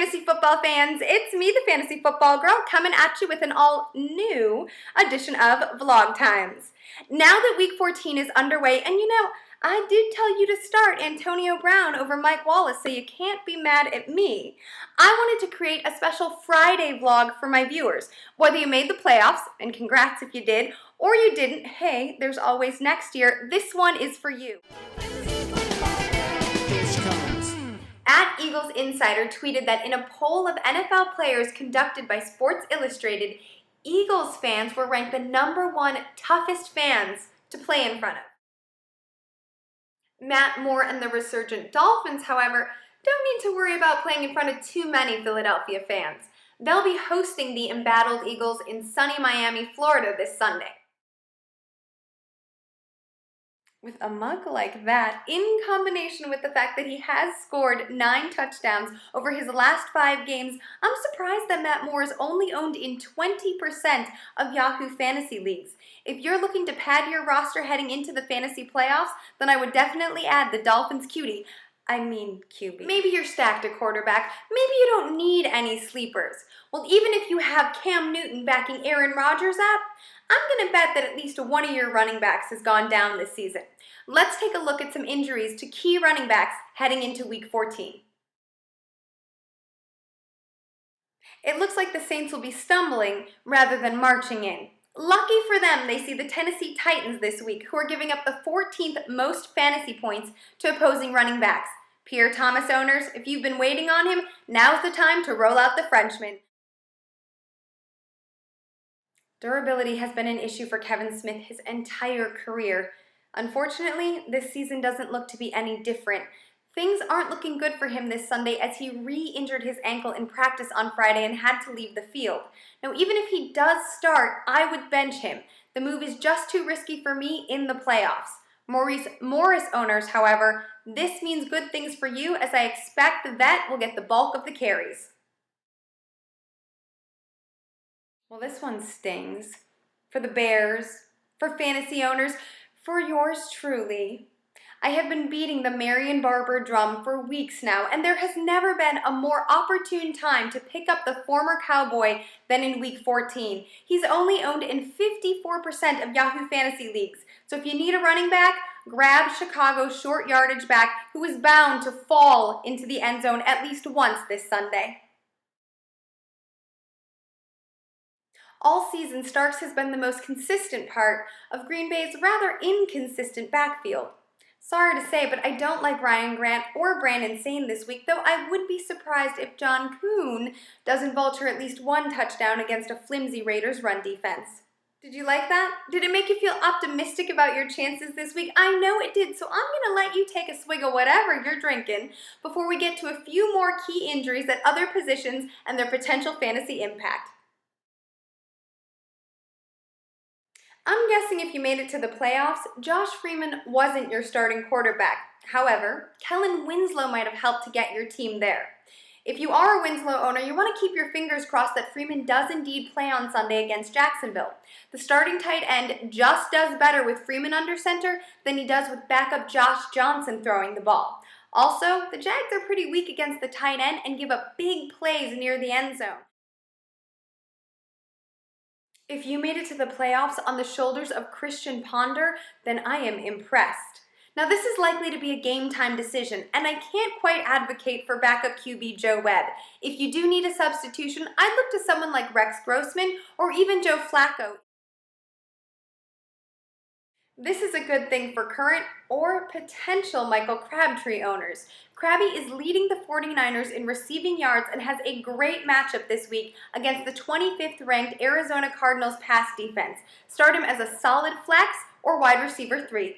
fantasy football fans. It's me, the Fantasy Football Girl, coming at you with an all-new edition of Vlog Times. Now that Week 14 is underway, and I did tell you to start Antonio Brown over Mike Wallace, so you can't be mad at me. I wanted to create a special Friday vlog for my viewers. Whether you made the playoffs, and congrats if you did, or you didn't, hey, there's always next year. This one is for you. At Eagles Insider tweeted that in a poll of NFL players conducted by Sports Illustrated, Eagles fans were ranked the #1 toughest fans to play in front of. Matt Moore and the resurgent Dolphins, however, don't need to worry about playing in front of too many Philadelphia fans. They'll be hosting the embattled Eagles in sunny Miami, Florida this Sunday. With a mug like that, in combination with the fact that he has scored 9 touchdowns over his last 5 games, I'm surprised that Matt Moore is only owned in 20% of Yahoo Fantasy Leagues. If you're looking to pad your roster heading into the fantasy playoffs, then I would definitely add the Dolphins QB. Maybe you're stacked at quarterback. Maybe you don't need any sleepers. Well, even if you have Cam Newton backing Aaron Rodgers up, I'm going to bet that at least one of your running backs has gone down this season. Let's take a look at some injuries to key running backs heading into Week 14. It looks like the Saints will be stumbling rather than marching in. Lucky for them, they see the Tennessee Titans this week, who are giving up the 14th most fantasy points to opposing running backs. Pierre Thomas owners, if you've been waiting on him, now's the time to roll out the Frenchman. Durability has been an issue for Kevin Smith his entire career. Unfortunately, this season doesn't look to be any different. Things aren't looking good for him this Sunday as he re-injured his ankle in practice on Friday and had to leave the field. Now, even if he does start, I would bench him. The move is just too risky for me in the playoffs. Maurice Morris owners, however, this means good things for you as I expect the vet will get the bulk of the carries. Well, this one stings. For the Bears, for fantasy owners, for yours truly. I have been beating the Marion Barber drum for weeks now, and there has never been a more opportune time to pick up the former Cowboy than in Week 14. He's only owned in 54% of Yahoo Fantasy Leagues, so if you need a running back, grab Chicago's short yardage back who is bound to fall into the end zone at least once this Sunday. All season, Starks has been the most consistent part of Green Bay's rather inconsistent backfield. Sorry to say, but I don't like Ryan Grant or Brandon Sane this week, though I would be surprised if John Kuhn doesn't vulture at least 1 touchdown against a flimsy Raiders run defense. Did you like that? Did it make you feel optimistic about your chances this week? I know it did, so I'm going to let you take a swig of whatever you're drinking before we get to a few more key injuries at other positions and their potential fantasy impact. I'm guessing if you made it to the playoffs, Josh Freeman wasn't your starting quarterback. However, Kellen Winslow might have helped to get your team there. If you are a Winslow owner, you want to keep your fingers crossed that Freeman does indeed play on Sunday against Jacksonville. The starting tight end just does better with Freeman under center than he does with backup Josh Johnson throwing the ball. Also, the Jags are pretty weak against the tight end and give up big plays near the end zone. If you made it to the playoffs on the shoulders of Christian Ponder, then I am impressed. Now, this is likely to be a game-time decision, and I can't quite advocate for backup QB Joe Webb. If you do need a substitution, I'd look to someone like Rex Grossman or even Joe Flacco. This is a good thing for current or potential Michael Crabtree owners. Crabby is leading the 49ers in receiving yards and has a great matchup this week against the 25th ranked Arizona Cardinals pass defense. Start him as a solid flex or wide receiver 3.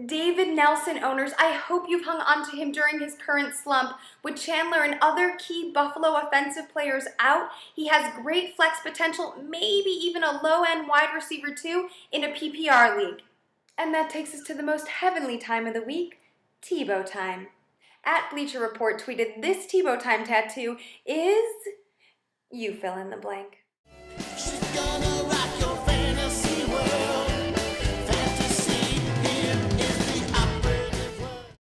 David Nelson owners, I hope you've hung on to him during his current slump. With Chandler and other key Buffalo offensive players out, he has great flex potential, maybe even a low-end wide receiver 2 in a PPR league. And that takes us to the most heavenly time of the week, Tebow time. At Bleacher Report tweeted, this Tebow time tattoo is... you fill in the blank.